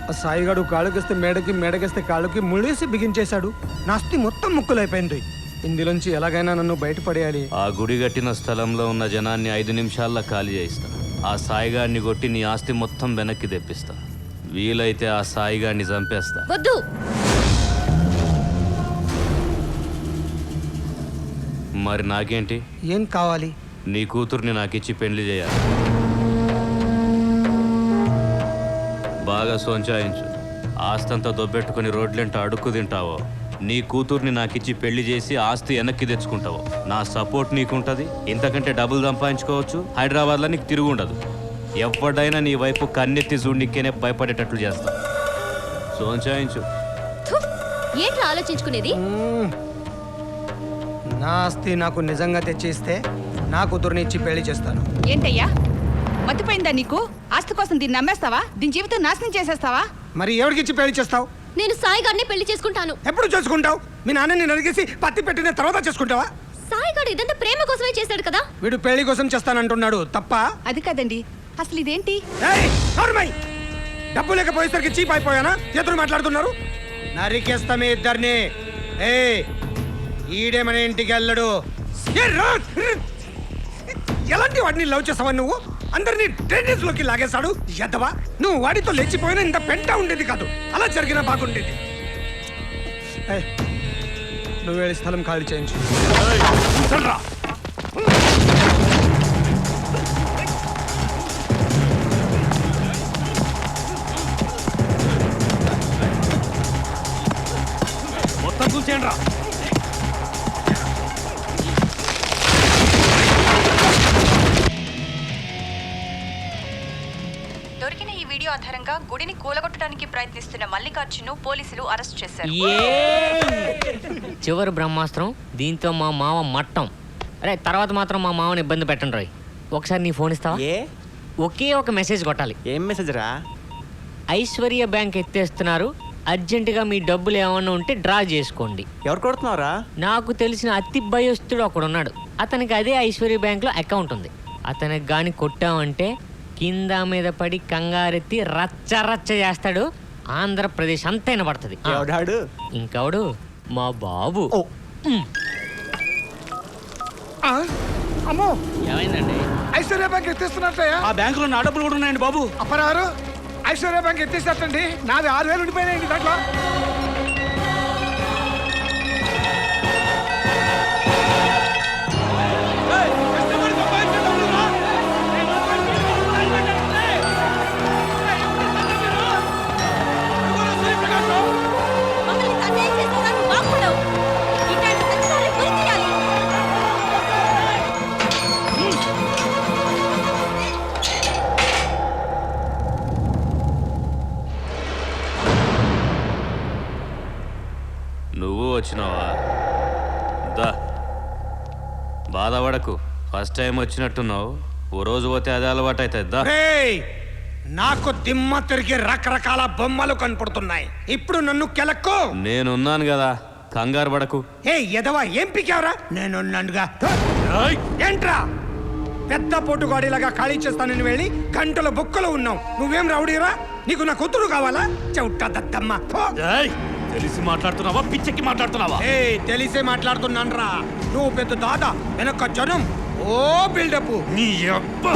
ఆ సాయిగాడు కాళ్ళకేస్తే మేడకి, మేడకేస్తే కాళ్ళకి ముళ్ళేసి బిగించేశాడు. నాస్తి మొత్తం ముక్కులైపోయింది. ఇందులోంచి ఎలాగైనా నన్ను బయటపడేయాలి. ఆ గుడి కట్టిన స్థలంలో ఉన్న జనాన్ని 5 నిమిషాల్లో ఖాళీ చేయిస్తా. ఆ సాయిగాడిని కొట్టి నీ ఆస్తి మొత్తం వెనక్కి తెప్పిస్తా. వీలైతే ఆ సాయిగాడిని చంపేస్తా. వద్దు. మరి నాకేంటి? ఏం కావాలి? నీ కూతుర్ని నాకిచ్చి పెళ్లి చేయాలి. బాగా సోంచాయించు. ఆస్తంతా దొబ్బెట్టుకుని రోడ్లెంట అడుక్కు తింటావో, నీ కూతుర్ని నాకిచ్చి పెళ్లి చేసి ఆస్తి వెనక్కి తెచ్చుకుంటావు. నా సపోర్ట్ నీకుంటుంది. ఇంతకంటే డబ్బులు సంపాదించుకోవచ్చు. హైదరాబాద్లో నీకు తిరుగు ఉండదు. ఎవడైనా నీ వైపు కన్నెత్తి చూడనికేనే భయపడేటట్లు చేస్తా. సోంచాయించు. ఏంటి ఆలోచించుకునేది? నా ఆస్తి నాకు నిజంగా తెచ్చిస్తే నా కూతుర్ని ఇచ్చి పెళ్లి చేస్తాను. ఏంటయ్యా, మతిపోయిందా నీకు? ఆస్తి కోసం దీన్ని నమ్మేస్తావా? దీని జీవితం నాశనం చేసేస్తావా? మరి ఎవరికిచ్చి పెళ్లి చేస్తావు? నేను సాయి గారిని పెళ్లి చేసుకుంటాను. ఎప్పుడు చేసుకుంటావు? మీ నాన్నని నరిగేసి పత్తి పెట్టిన తర్వాత చేసుకుంటావా? సాయి గారు ఇదంతా ప్రేమ కోసమే చేశాడు కదా. వీడు పెళ్లి కోసం చేస్తానంటున్నాడు, తప్ప? అది కదండి, అసలు ఇదేంటి? డబ్బు లేకపోయేసరికి చీప్ అయిపోయానా? ఎదురు మాట్లాడుతున్నారు. నరికేస్తామే ఇద్దరిని. ఈడే మన ఇంటికి వెళ్ళడు. ఎలాంటి వాడిని లవ్ చేసావా నువ్వు? అందరినీ డ్రైనేజ్ లోకి లాగేశాడు. ఎద్దవా, నువ్వు వాడితో లేచిపోయినా ఇంత పెంట ఉండేది కాదు. అలా జరిగినా బాగుండేది. నువ్వు వెళ్ళి స్థలం ఖాళీ చేయించు. మొత్తం కూర్చేయండి రా. దొరికిన ఈ వీడియో ఆధారంగా గుడిని కూలగొట్టడానికి ప్రయత్నిస్తున్న మల్లికార్జును పోలీసులు అరెస్ట్ చేశారు. చివరి బ్రహ్మాస్త్రం. దీంతో మా మామ మట్టం. అరే, తర్వాత మాత్రం మా మామని ఇబ్బంది పెట్టండి రోయ్. ఒకసారి నీ ఫోన్ ఇస్తావా? ఒకే ఒక మెసేజ్ కొట్టాలి. ఏం మెసేజ్ రా? ఐశ్వర్య బ్యాంక్ ఎత్తేస్తున్నారు, అర్జెంటుగా మీ డబ్బులు ఏమన్నా ఉంటే డ్రా చేసుకోండి. ఎవరు కొడుతున్నారా? నాకు తెలిసిన అతి భయస్తుడు ఒకడున్నాడు. అతనికి అదే ఐశ్వర్య బ్యాంక్లో అకౌంట్ ఉంది. అతనికి గాని కొట్టామంటే కింద మీద పడి కంగారెత్తి రచ్చ రచ్చ చేస్తాడు. ఆంధ్రప్రదేశ్ అంతా వినపడుతుంది. ఎవడాడు? ఇంకవడు మా బాబు. అమ్మో, ఏమైందండి? ఐశ్వర్య బ్యాంక్ ఎత్తేస్తున్నట్టయ్యా. ఆ బ్యాంకులో నా డబ్బులు కూడా ఉన్నాయండి బాబు. అప్పరారు, ఐశ్వర్య బ్యాంక్ ఎత్తేసేటండి. నాది 6,000 ఉండిపోయినాయండి దాంట్లో. మమ్మల్ని అన్యాయం చేసేలా నువ్వు బాగుండవు. ఇట్లాంటి సత్యాలు గుర్తియాలి. నువ్వు వచ్చినావా? దా, బాధపడకు. First time వచ్చినట్టున్నావు. ఓ రోజు పోతే అదే అలవాటు అవుతుంది. దా. నాకు దిమ్మ తిరిగి రకరకాల బొమ్మలు కనపడుతున్నాయి. ఇప్పుడు నన్ను కెలక్కు. నేనున్నాను కదా, కంగారు పడకు. ఎదవా, ఏం పికావరా? నేనున్నానుగా. ఏంట్రా పెద్ద పోటుగాడిలాగా ఖాళీ చేస్తానని వెళ్ళి గంటల బొక్కలో ఉన్నావు. నువ్వేం రౌడీరా? నీకు నా కూతురు కావాలా? చౌట్ట దద్దమ్మ. తెలిసి మాట్లాడుతున్నావా, పిచ్చెక్కి మాట్లాడుతున్నావా? తెలిసే మాట్లాడుతున్నాను రా. నువ్వు పెద్ద దాదా, వెనక జనం. ఓ బిల్డప్. నీ అబ్బా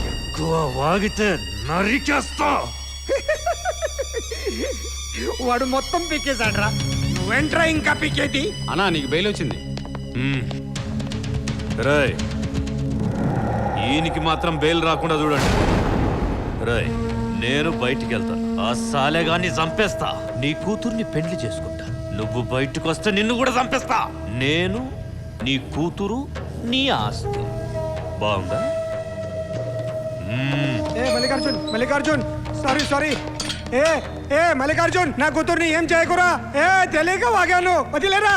ఎక్కువ వాగితే నరికేస్తా. వాడు మొత్తం పీకేశాడు రా. నువ్వేంట్రా ఇంకా పీకేది? అన్నా, నీకు బెయిల్ వచ్చింది. రాయ్, ఈయనకి మాత్రం బెయిల్ రాకుండా చూడండి. రాయ్, నేను బయటికి వెళ్తా. ఆ సాలెగాన్ని చంపేస్తా. నీ కూతుర్ని పెళ్లి చేసుకుంటా. నువ్వు బయటకు వస్తే నిన్ను కూడా చంపేస్తా. నేను, నీ కూతురు, నీ ఆస్తి. బాగుందా? మల్లికార్జున్, మల్లికార్జున్, సారీ. మల్లికార్జున్, నా కూతుర్ని ఏం చేయకురా. తెలియక వాగాను, వదిలేరా.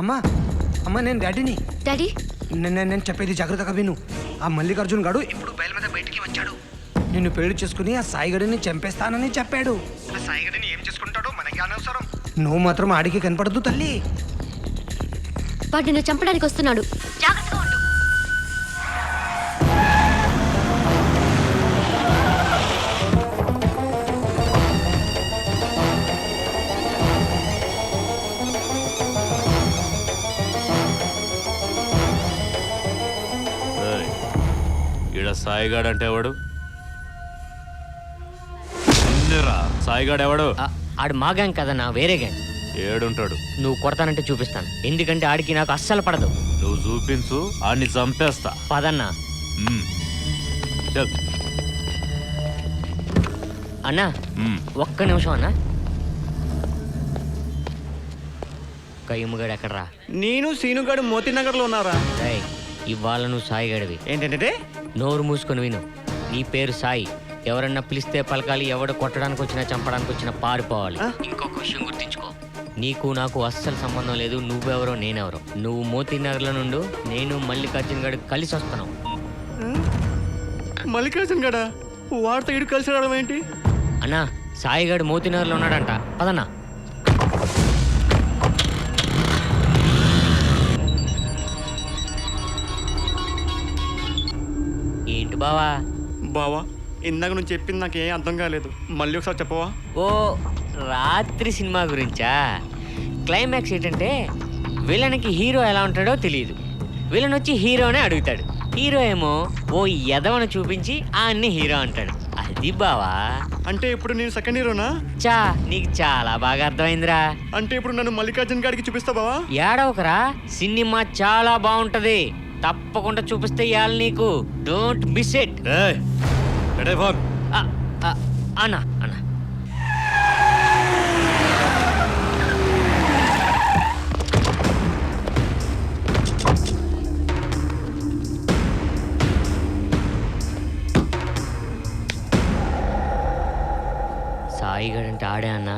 అమ్మా, నేను డాడీని. డాడీ, నేను చెప్పేది జాగ్రత్తగా విను. ఆ మల్లికార్జున్ గాడు ఇప్పుడు బయలు మీద బయటికి వచ్చాడు. నిన్ను పెళ్లి చేసుకుని ఆ సాయిగడిని చంపేస్తానని చెప్పాడు. ఆ సాయిగడిని ఏం చేసుకుంటాడో మనకి అనవసరం. నువ్వు మాత్రం ఆడికి కనపడద్దు తల్లి. వాడు నిన్ను చంపడానికి వస్తున్నాడు. జాగ్రత్తగా ఉండు. ఈడ సాయిగాడు అంటే ఎవడు? సాయిగాడు ఎవడు? ఆడు మా గ్యాంగ్ కదన్నా, వేరే గ్యాంగ్. ఏడుంటాడు? నువ్వు కొడతానంటే చూపిస్తాను, ఎందుకంటే ఆడికి నాకు అస్సలు పడదు. నువ్వు చూపించు, ఆడిని చంపేస్తా. పదన్నా. మ్మ్. చల్. అన్నా మ్మ్. ఒక్క నిమిషం అన్నా. కయ్యమ్మగాడు ఎక్కడరా? నేను సీనుగాడు మోతీనగర్లో ఉన్నారా? రేయ్, ఇవాళ నువ్వు సాయిగాడివి. ఏంటంటే? నోరు మూసుకొని విను. నీ పేరు సాయి. ఎవరన్నా పిలిస్తే పలకాలి, ఎవడు కొట్టడానికి వచ్చినా చంపడానికి వచ్చినా పారిపోవాలి. ఇంకొక విషయం గుర్తించుకో, నీకు నాకు అస్సలు సంబంధం లేదు. నువ్వెవరో నేనెవరో. నువ్వు మోతీనగర్లో నుండు, నేను మల్లికార్జున్ గారు కలిసి వస్తున్నావు. మల్లికార్జున్ గడా? వాడితో ఇటు కలిసి రావడం ఏంటి? అన్నా, సాయిగాడు మోతీనగర్లో ఉన్నాడంట, పదన్నా. ఏంటి బావా? బావా, ఇందాక నువ్వు చెప్పింది నాకేం అర్థం కాలేదు, మళ్ళీ ఒకసారి చెప్పవా? ఓ, రాత్రి సినిమా గురించా? క్లైమాక్స్ ఏంటంటే, విలన్కి హీరో ఎలా ఉంటాడో తెలియదు. విలన్ వచ్చి హీరోనే అడుగుతాడు. హీరో ఏమో ఓ ఎదవను చూపించి ఆన్ని హీరో అంటాడు. అది బావా. అంటే ఇప్పుడు నేను సెకండ్ హీరోనా? చా, నీకు చాలా బాగా అర్థమైందిరా. అంటే ఇప్పుడు నన్ను మల్లికార్జున్ గారికి చూపిస్తా బావా? ఏడవకరా, సినిమా చాలా బాగుంటది, తప్పకుండా చూపిస్తే ఇవ్వాలి నీకు. Don't miss it. ఏయ్, ఎడే ఫోన్. అన్నా అన్నా, సాయిగడంటే ఆడే అన్నా.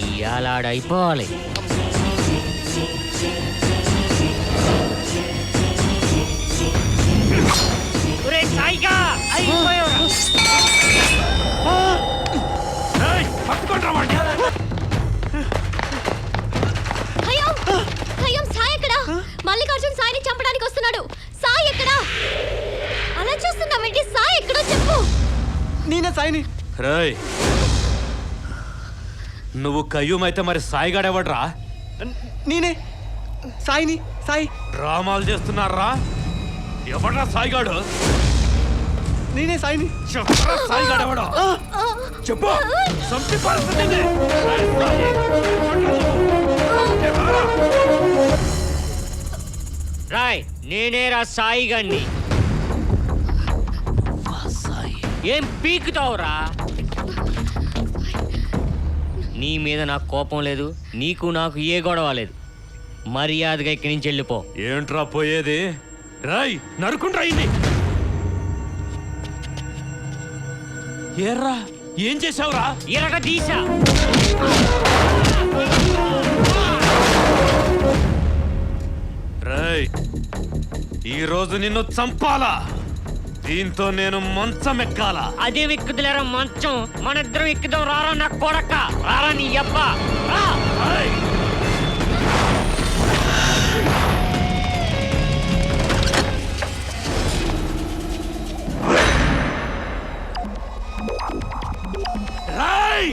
ఇవాళ ఆడ అయిపోవాలి. సాయిగా సాయి ఎక్కడా? మల్లికార్జున్ సాయిని చంపడానికి వస్తున్నాడు. సాయి ఎక్కడా? అలా చూస్తున్నావేంటి? సాయి ఎక్కడో చెప్పు. నేనే సాయిని. రేయ్, నువ్వు కయ్యూమైతే మరి సాయిగాడు ఎవడ్రా? నేనే సాయిని. సాయి. డ్రామాలు చేస్తున్నారా? ఎవడ్రా సాయిగాడు? నేనే సాయిని. చెప్పరా సాయిగాడు ఎవడో? చెప్పు. సంపి పరిస్థితి. రాయ్, నేనేరా సాయిగాడిని. ఏం పీకుతావురా? నీ మీద నాకు కోపం లేదు, నీకు నాకు ఏ గొడవ లేదు. మర్యాదగా ఇక్కడి నుంచి వెళ్ళిపో. ఏంట్రా పోయేది? రాయ్, నరుకుంట్రా ఇన్ని. ఏర్రా, ఏం చేసావురా? ఇరగ దీశా. రాయ్, ఈ రోజు నిన్ను చంపాలా? దీంతో నేను మంచం ఎక్కాలా? అదే ఎక్కుదలేరా మంచం. మన ఇద్దరం ఎక్కుదాం. రారా నా కొడక, రారా నీ అబ్బా. రాయ్. రాయ్.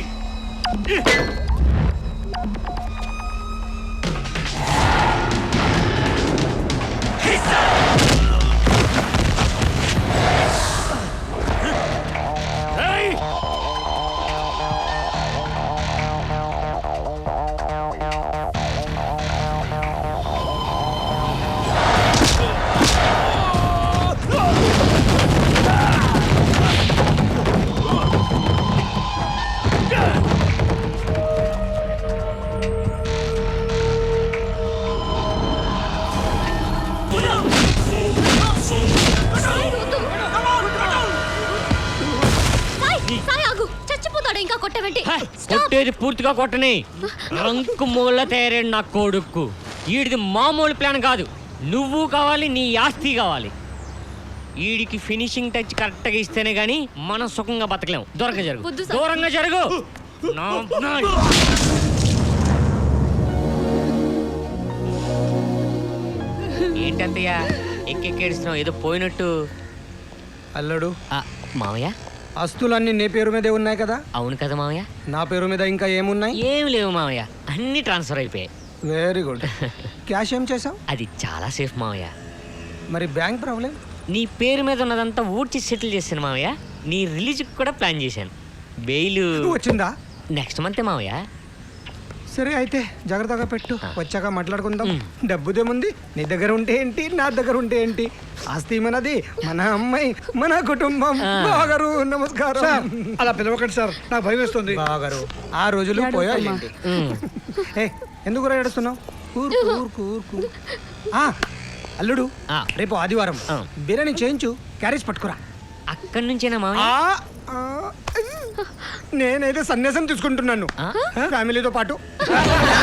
కొట్టేది పూర్తిగా కొట్టని. రంకు మూల తయారాడు నా కొడుకు. వీడిది మామూలు ప్లాన్ కాదు. నువ్వు కావాలి, నీ ఆస్తి కావాలి. వీడికి ఫినిషింగ్ టచ్ కరెక్ట్గా ఇస్తేనే గానీ మనం సుఖంగా బతకలేము. దూరంగా జరుగు, దూరంగా జరుగు. ఏంటంతయ్యా ఎక్కెక్కేడుస్తున్నావు? ఏదో పోయినట్టు. అల్లుడు, మామయ్య, ఆస్తులన్నీ నీ పేరు మీదే ఉన్నాయి కదా? అవును కదా మామయ్య. నా పేరు మీద ఇంకా ఏమున్నాయి? ఏం లేవు మామయ్య, అన్ని ట్రాన్స్ఫర్ అయిపోయాయి. Very good. క్యాష్ ఏం చేసావు? అది చాలా సేఫ్ మామయ్య. మరి బ్యాంక్ ప్రాబ్లం? నీ పేరు మీద ఉన్నదంతా ఊడ్చి సెటిల్ చేశాను మావయ్య. నీ రిలీజ్కి కూడా ప్లాన్ చేశాను. బెయిల్ వచ్చిందా? నెక్స్ట్ మంత్ మావయ్య. సరే అయితే జాగ్రత్తగా పెట్టు, వచ్చాక మాట్లాడుకుందాం. డబ్బుదేముంది, నీ దగ్గర ఉంటే ఏంటి, నా దగ్గర ఉంటే ఏంటి, ఆస్తి మనది, మన అమ్మాయి, మన కుటుంబం. బాగారు నమస్కారం. అలా పిలవకండి సార్, నాకు భయం వేస్తుంది. బాగారు ఆ రోజులు పోయాయండి. ఏ ఎందుకు ఏడుస్తున్నావు? ఊరుకు ఊరుకు ఊరుకు. అల్లుడు, రేపు ఆదివారం బిర్యానీ చేయించు, క్యారేజ్ పట్టుకురా. అక్కడి నుంచేనా మావయ్య? నేనైతే సన్యాసం తీసుకుంటున్నాను ఫ్యామిలీతో పాటు.